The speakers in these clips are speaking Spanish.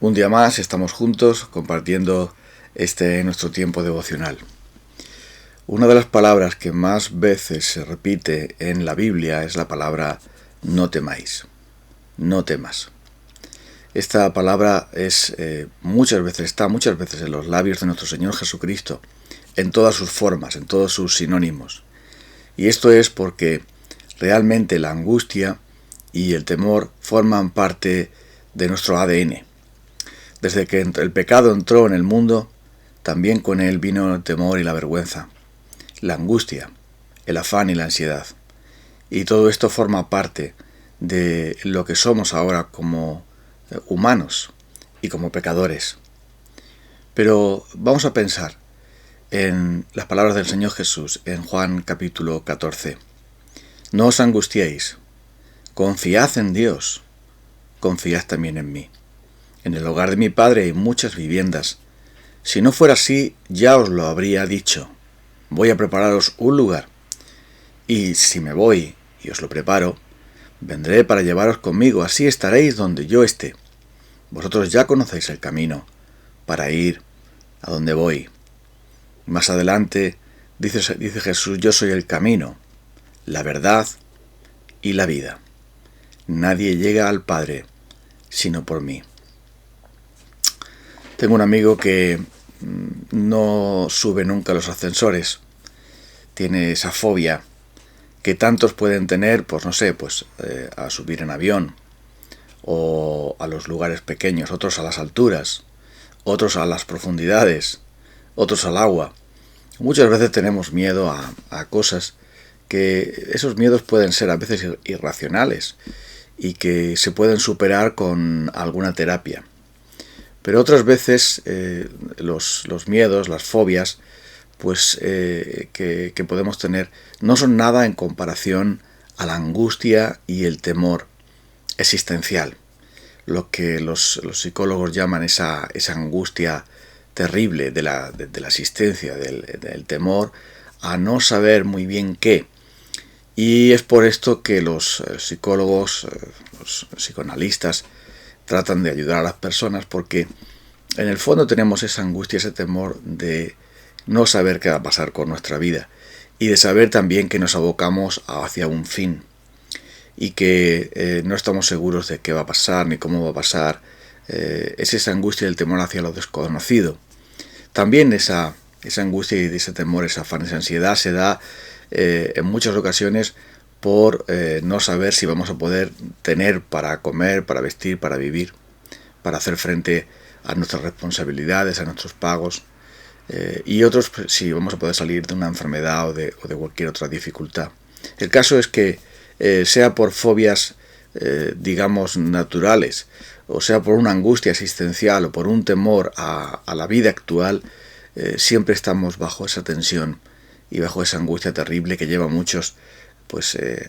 Un día más estamos juntos compartiendo nuestro tiempo devocional. Una de las palabras que más veces se repite en la Biblia es la palabra no temáis. No temas. Esta palabra está muchas veces en los labios de nuestro Señor Jesucristo, en todas sus formas, en todos sus sinónimos. Y esto es porque realmente la angustia y el temor forman parte de nuestro ADN. Desde que el pecado entró en el mundo, también con él vino el temor y la vergüenza, la angustia, el afán y la ansiedad. Y todo esto forma parte de lo que somos ahora como humanos y como pecadores. Pero vamos a pensar en las palabras del Señor Jesús en Juan capítulo 14. No os angustiéis, confiad en Dios, confiad también en mí. En el hogar de mi Padre hay muchas viviendas. Si no fuera así, ya os lo habría dicho. Voy a prepararos un lugar. Y si me voy y os lo preparo, vendré para llevaros conmigo, así estaréis donde yo esté. Vosotros ya conocéis el camino para ir a donde voy. Más adelante dice Jesús, yo soy el camino, la verdad y la vida. Nadie llega al Padre sino por mí. Tengo un amigo que no sube nunca a los ascensores. Tiene esa fobia que tantos pueden tener, a subir en avión o a los lugares pequeños, otros a las alturas, otros a las profundidades, otros al agua. Muchas veces tenemos miedo a cosas que esos miedos pueden ser a veces irracionales y que se pueden superar con alguna terapia. Pero otras veces los miedos, las fobias, que podemos tener no son nada en comparación a la angustia y el temor existencial. Lo que los psicólogos llaman esa angustia terrible de la existencia, del temor a no saber muy bien qué. Y es por esto que los psicólogos, los psicoanalistas, tratan de ayudar a las personas, porque en el fondo tenemos esa angustia, ese temor de no saber qué va a pasar con nuestra vida y de saber también que nos abocamos hacia un fin y que no estamos seguros de qué va a pasar ni cómo va a pasar. Es esa angustia y el temor hacia lo desconocido. También esa angustia y ese temor, esa afán, esa ansiedad se da en muchas ocasiones por no saber si vamos a poder tener para comer, para vestir, para vivir, para hacer frente a nuestras responsabilidades, a nuestros pagos, y otros si vamos a poder salir de una enfermedad o de cualquier otra dificultad. El caso es que sea por fobias, digamos, naturales, o sea por una angustia existencial o por un temor a la vida actual, siempre estamos bajo esa tensión y bajo esa angustia terrible que lleva a muchos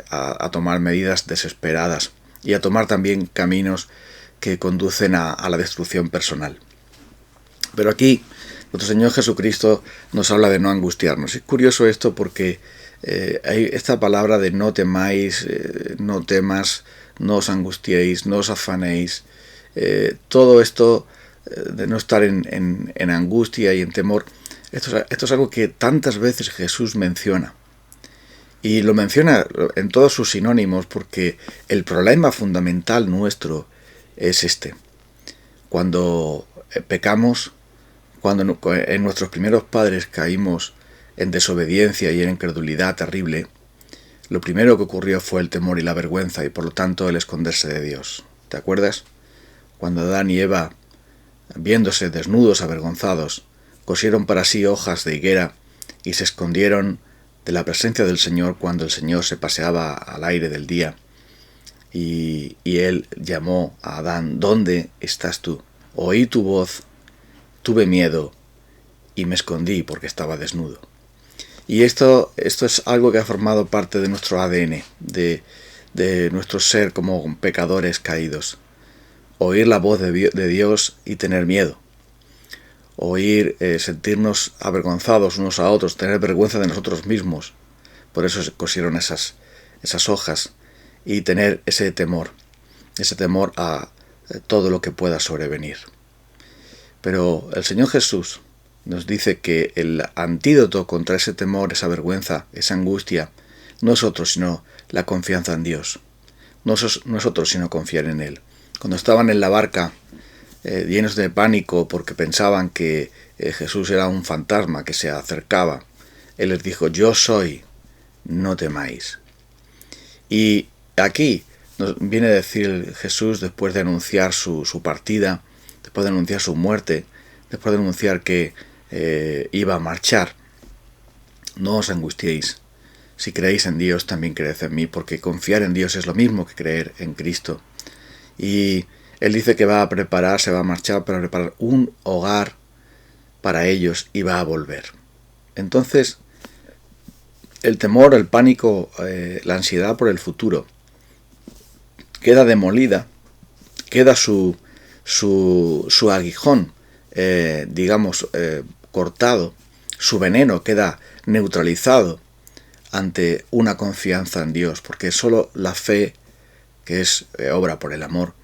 a tomar medidas desesperadas y a tomar también caminos que conducen a la destrucción personal. Pero aquí nuestro Señor Jesucristo nos habla de no angustiarnos. Es curioso esto porque hay esta palabra de no temáis, no temas, no os angustiéis, no os afanéis. Todo esto de no estar en angustia y en temor, esto es algo que tantas veces Jesús menciona. Y lo menciona en todos sus sinónimos porque el problema fundamental nuestro es este. Cuando pecamos, cuando en nuestros primeros padres caímos en desobediencia y en incredulidad terrible, lo primero que ocurrió fue el temor y la vergüenza y por lo tanto el esconderse de Dios. ¿Te acuerdas? Cuando Adán y Eva, viéndose desnudos, avergonzados, cosieron para sí hojas de higuera y se escondieron de la presencia del Señor cuando el Señor se paseaba al aire del día. Y él llamó a Adán, ¿dónde estás tú? Oí tu voz, tuve miedo y me escondí porque estaba desnudo. Y esto es algo que ha formado parte de nuestro ADN, de nuestro ser como pecadores caídos. Oír la voz de Dios y tener miedo. Sentirnos avergonzados unos a otros, tener vergüenza de nosotros mismos. Por eso se cosieron esas hojas y tener ese temor a todo lo que pueda sobrevenir. Pero el Señor Jesús nos dice que el antídoto contra ese temor, esa vergüenza, esa angustia, no es otro sino la confianza en Dios. No es otro sino confiar en Él. Cuando estaban en la barca, llenos de pánico porque pensaban que Jesús era un fantasma que se acercaba, Él les dijo: yo soy, no temáis. Y aquí nos viene a decir Jesús, después de anunciar su partida, después de anunciar su muerte, después de anunciar que iba a marchar: no os angustiéis. Si creéis en Dios, también creed en mí, porque confiar en Dios es lo mismo que creer en Cristo. Y Él dice que se va a marchar para preparar un hogar para ellos y va a volver. Entonces, el temor, el pánico, la ansiedad por el futuro queda demolida, queda su aguijón, cortado, su veneno queda neutralizado ante una confianza en Dios, porque solo la fe, que es obra por el amor,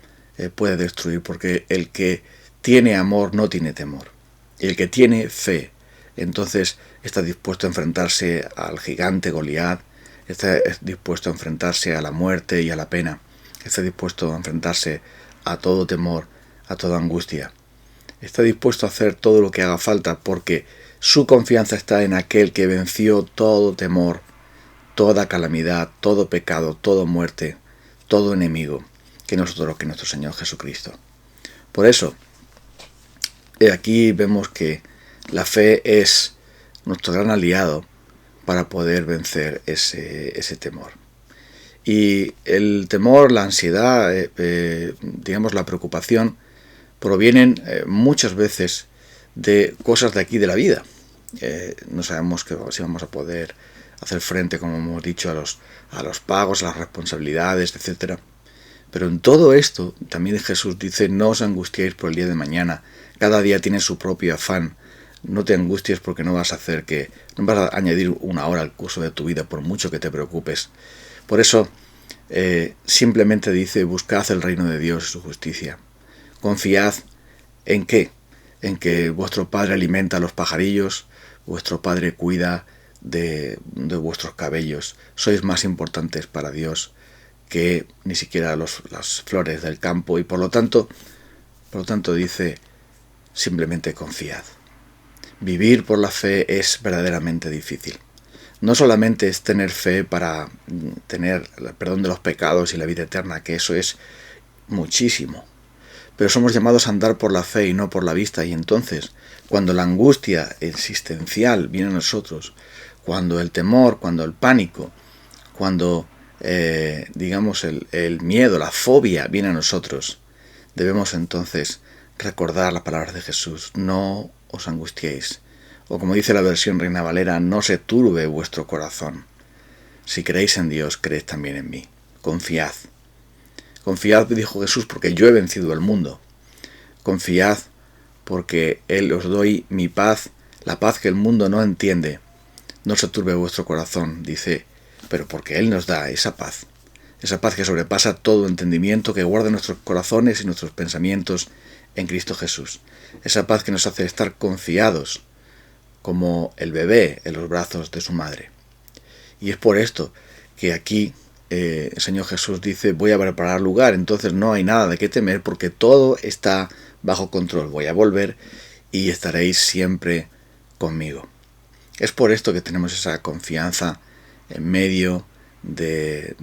puede destruir, porque el que tiene amor no tiene temor, y el que tiene fe, entonces está dispuesto a enfrentarse al gigante Goliat, está dispuesto a enfrentarse a la muerte y a la pena, está dispuesto a enfrentarse a todo temor, a toda angustia, está dispuesto a hacer todo lo que haga falta, porque su confianza está en aquel que venció todo temor, toda calamidad, todo pecado, toda muerte, todo enemigo, que nuestro Señor Jesucristo. Por eso, aquí vemos que la fe es nuestro gran aliado para poder vencer ese temor. Y el temor, la ansiedad, la preocupación, provienen muchas veces de cosas de aquí de la vida. No sabemos si vamos a poder hacer frente, como hemos dicho, a los pagos, a las responsabilidades, etc. Pero en todo esto, también Jesús dice: no os angustiéis por el día de mañana, cada día tiene su propio afán. No te angusties porque no vas a añadir una hora al curso de tu vida, por mucho que te preocupes. Por eso, simplemente dice: buscad el reino de Dios y su justicia. Confiad ¿en qué? En que vuestro Padre alimenta a los pajarillos, vuestro Padre cuida de vuestros cabellos. Sois más importantes para Dios que ni siquiera las flores del campo, y por lo tanto dice: simplemente confiad. Vivir por la fe es verdaderamente difícil. No solamente es tener fe para tener el perdón de los pecados y la vida eterna, que eso es muchísimo, pero somos llamados a andar por la fe y no por la vista. Y entonces, cuando la angustia existencial viene a nosotros, cuando el temor, cuando el pánico, cuando el miedo, la fobia viene a nosotros, debemos entonces recordar las palabras de Jesús: no os angustiéis, o como dice la versión Reina Valera: no se turbe vuestro corazón. Si creéis en Dios, creed también en mí. Confiad. Confiad, dijo Jesús, porque yo he vencido el mundo. Confiad porque Él os doy mi paz, la paz que el mundo no entiende. No se turbe vuestro corazón, dice, pero porque Él nos da esa paz que sobrepasa todo entendimiento, que guarda nuestros corazones y nuestros pensamientos en Cristo Jesús. Esa paz que nos hace estar confiados como el bebé en los brazos de su madre. Y es por esto que aquí el Señor Jesús dice: voy a preparar lugar, entonces no hay nada de qué temer, porque todo está bajo control. Voy a volver y estaréis siempre conmigo. Es por esto que tenemos esa confianza en medio del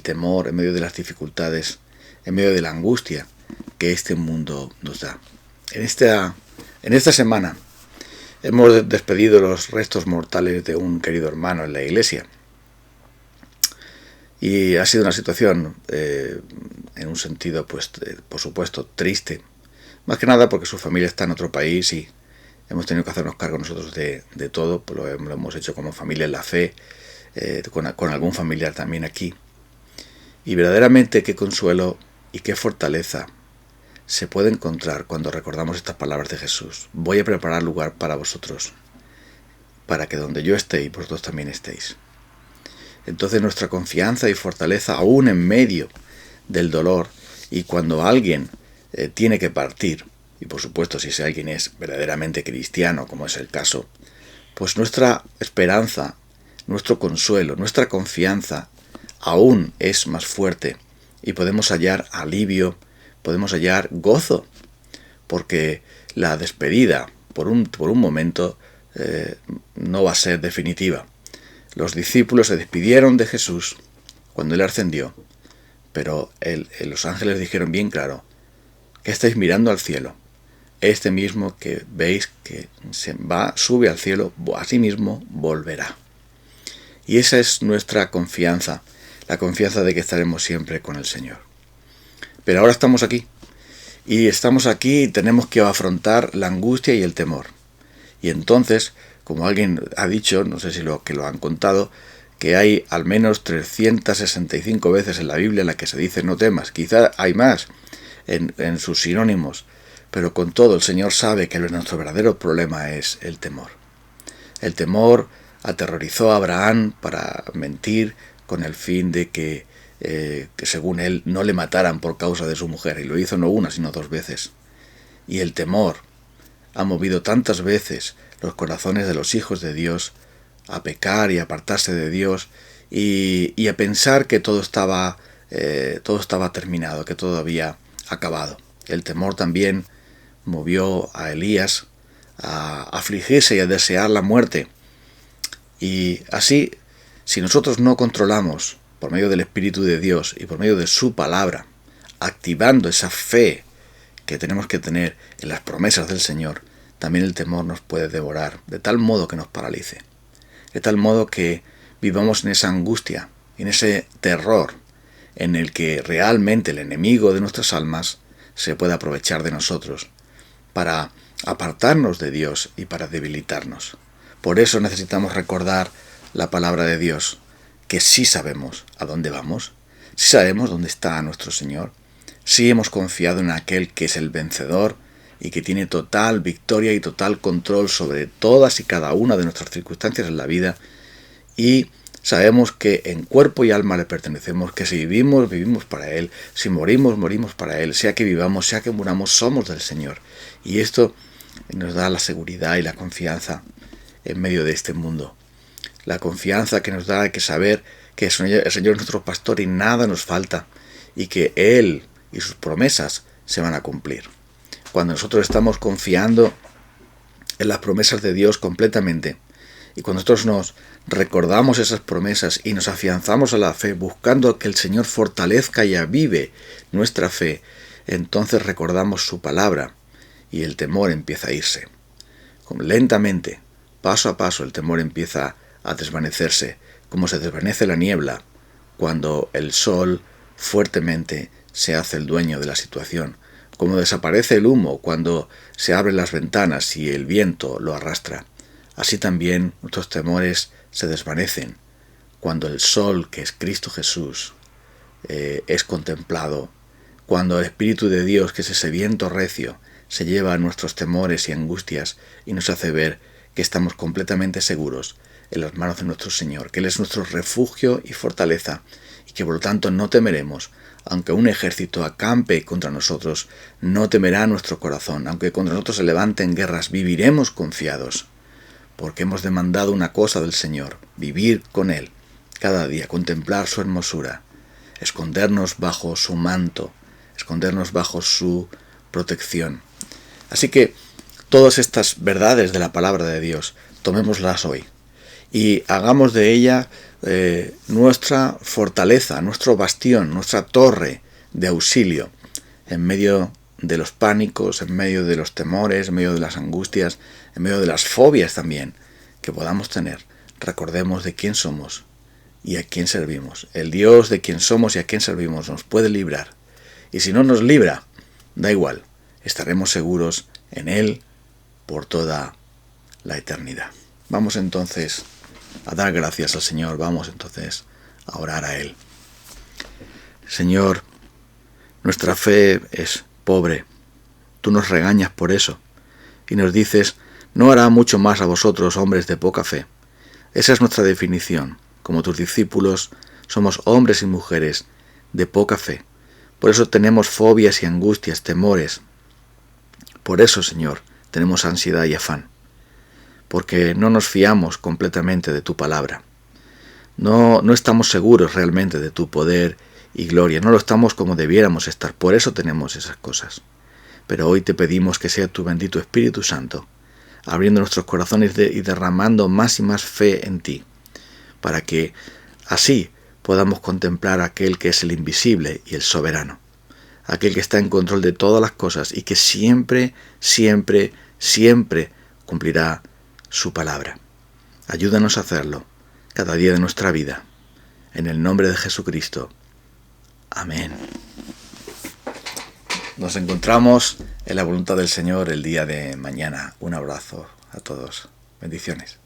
temor, en medio de las dificultades, en medio de la angustia que este mundo nos da. En esta semana hemos despedido los restos mortales de un querido hermano en la iglesia. Y ha sido una situación, en un sentido, por supuesto, triste. Más que nada porque su familia está en otro país y hemos tenido que hacernos cargo nosotros de todo. Pues lo hemos hecho como familia en la fe, con algún familiar también aquí. Y verdaderamente qué consuelo y qué fortaleza se puede encontrar cuando recordamos estas palabras de Jesús: voy a preparar lugar para vosotros, para que donde yo esté, vosotros también estéis. Entonces nuestra confianza y fortaleza, aún en medio del dolor, y cuando alguien tiene que partir, y por supuesto si alguien es verdaderamente cristiano, como es el caso, pues nuestra esperanza, nuestro consuelo, nuestra confianza aún es más fuerte y podemos hallar alivio, podemos hallar gozo, porque la despedida por un momento no va a ser definitiva. Los discípulos se despidieron de Jesús cuando Él ascendió, pero los ángeles dijeron bien claro, que estáis mirando al cielo. Este mismo que veis que sube al cielo, así mismo volverá. Y esa es nuestra confianza, la confianza de que estaremos siempre con el Señor. Pero ahora estamos aquí, y tenemos que afrontar la angustia y el temor. Y entonces, como alguien ha dicho, no sé si lo han contado, que hay al menos 365 veces en la Biblia en la que se dice no temas. Quizá hay más en sus sinónimos, pero con todo el Señor sabe que nuestro verdadero problema es el temor. El temor aterrorizó a Abraham para mentir con el fin de que según él no le mataran por causa de su mujer, y lo hizo no una sino 2 veces. Y el temor ha movido tantas veces los corazones de los hijos de Dios a pecar y a apartarse de Dios y a pensar que todo estaba terminado, que todo había acabado. El temor también movió a Elías a afligirse y a desear la muerte. Y así, si nosotros no controlamos por medio del Espíritu de Dios y por medio de su palabra, activando esa fe que tenemos que tener en las promesas del Señor, también el temor nos puede devorar, de tal modo que nos paralice, de tal modo que vivamos en esa angustia, en ese terror, en el que realmente el enemigo de nuestras almas se puede aprovechar de nosotros para apartarnos de Dios y para debilitarnos. Por eso necesitamos recordar la palabra de Dios, que sí sabemos a dónde vamos, sí sabemos dónde está nuestro Señor, sí hemos confiado en aquel que es el vencedor y que tiene total victoria y total control sobre todas y cada una de nuestras circunstancias en la vida, y sabemos que en cuerpo y alma le pertenecemos, que si vivimos, vivimos para Él, si morimos, morimos para Él, sea que vivamos, sea que muramos, somos del Señor. Y esto nos da la seguridad y la confianza en medio de este mundo. La confianza que nos da que saber que el Señor es nuestro pastor y nada nos falta, y que Él y sus promesas se van a cumplir. Cuando nosotros estamos confiando en las promesas de Dios completamente, y cuando nosotros nos recordamos esas promesas y nos afianzamos a la fe, buscando que el Señor fortalezca y avive nuestra fe, entonces recordamos su palabra y el temor empieza a irse. Lentamente, paso a paso, el temor empieza a desvanecerse, como se desvanece la niebla cuando el sol fuertemente se hace el dueño de la situación, como desaparece el humo cuando se abren las ventanas y el viento lo arrastra. Así también nuestros temores se desvanecen cuando el sol, que es Cristo Jesús, es contemplado, cuando el Espíritu de Dios, que es ese viento recio, se lleva a nuestros temores y angustias y nos hace ver que estamos completamente seguros en las manos de nuestro Señor, que Él es nuestro refugio y fortaleza, y que por lo tanto no temeremos. Aunque un ejército acampe contra nosotros, no temerá nuestro corazón. Aunque contra nosotros se levanten guerras, viviremos confiados, porque hemos demandado una cosa del Señor: vivir con Él cada día, contemplar su hermosura, escondernos bajo su manto, escondernos bajo su protección. Así que todas estas verdades de la palabra de Dios, tomémoslas hoy y hagamos de ella nuestra fortaleza, nuestro bastión, nuestra torre de auxilio en medio de los pánicos, en medio de los temores, en medio de las angustias, en medio de las fobias también que podamos tener. Recordemos de quién somos y a quién servimos. El Dios de quien somos y a quién servimos nos puede librar. Y si no nos libra, da igual, estaremos seguros en Él por toda la eternidad. Vamos entonces a dar gracias al Señor, vamos entonces a orar a Él. Señor, nuestra fe es pobre, tú nos regañas por eso, y nos dices: no hará mucho más a vosotros, hombres de poca fe. Esa es nuestra definición. Como tus discípulos, somos hombres y mujeres de poca fe. Por eso tenemos fobias y angustias, temores, Por eso, Señor, tenemos ansiedad y afán, porque no nos fiamos completamente de tu palabra. No estamos seguros realmente de tu poder y gloria, no lo estamos como debiéramos estar, por eso tenemos esas cosas. Pero hoy te pedimos que sea tu bendito Espíritu Santo, abriendo nuestros corazones y derramando más y más fe en ti, para que así podamos contemplar a aquel que es el invisible y el soberano, aquel que está en control de todas las cosas y que siempre, siempre, siempre cumplirá su palabra. Ayúdanos a hacerlo cada día de nuestra vida. En el nombre de Jesucristo. Amén. Nos encontramos en la voluntad del Señor el día de mañana. Un abrazo a todos. Bendiciones.